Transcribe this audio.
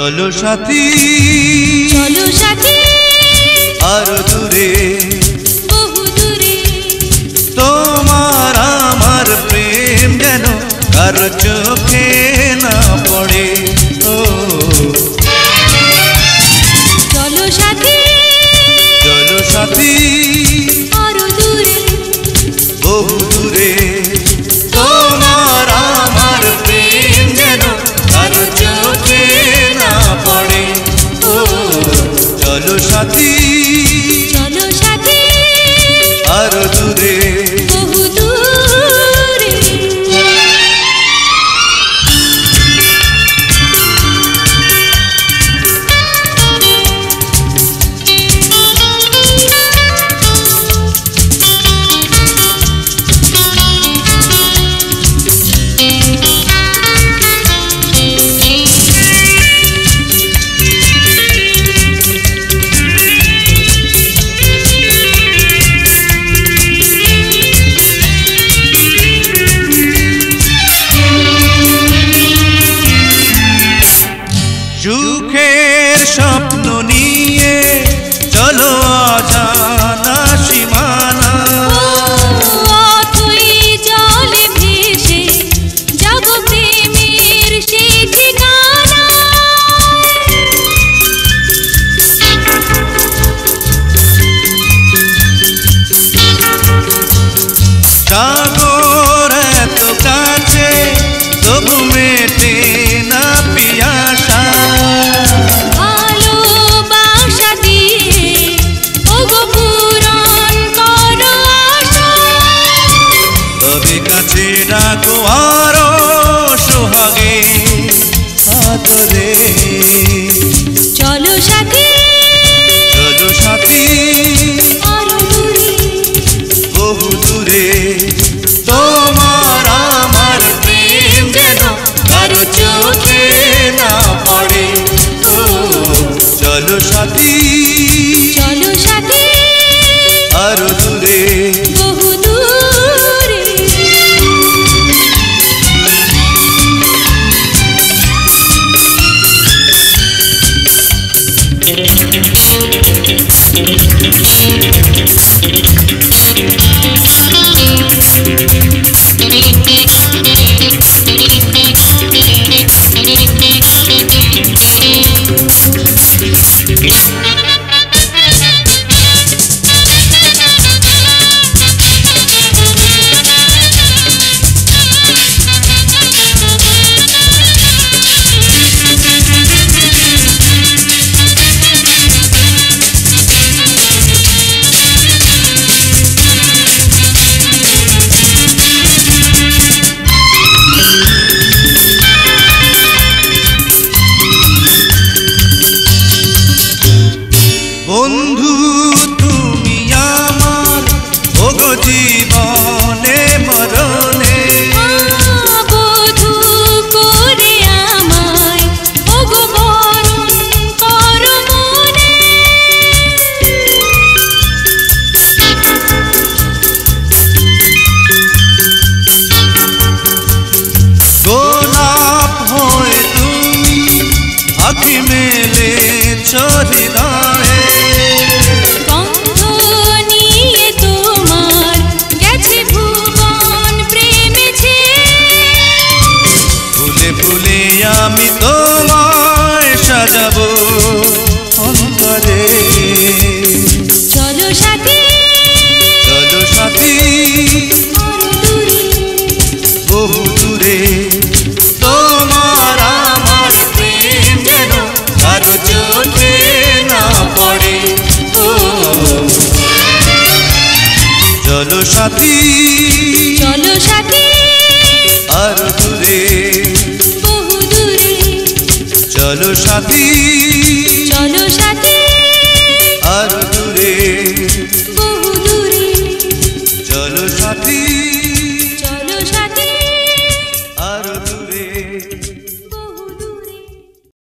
চলো সাথী চলো সাথী আরো দূরে বহু দূরে তোমার আমার প্রেম যেন কারো চোখে না পড়ে ও চলো সাথী চলো সাথী আরো দূরে বহু দূরে তোমার আমার প্রেম যেন কারো চোখে না পড়ে ও চলো সাথী চলো সাথী আরো দূরে বহু দূরে সুখের স্বপ্ন নিয়ে চলো অজানা সীমানা অথই জলে ভেসে যাব প্রেমের সেই ঠিকানা সাগর এত কাছে তবু মেটে না পিয়াসা ভালোবাসা দিয়ে ওগো পূরণ করো আশা তবে কাছে ডাকো আরো সোহাগে আদরে চলো সাথী চলো সাথী আরো দূরে বহু দূরে তোমার আমার প্রেম যেন কারো চোখে না পড়ে ও চলো সাথী চলো সাথী আরো দূরে বহু দূরে বন্ধু তুমি আমার ওগো জীবনে মরণে বধূ করে আমায় ওগো বরণ করো মনে গোলাপ হয়ে তুমি আঁখি মেলে হৃদয়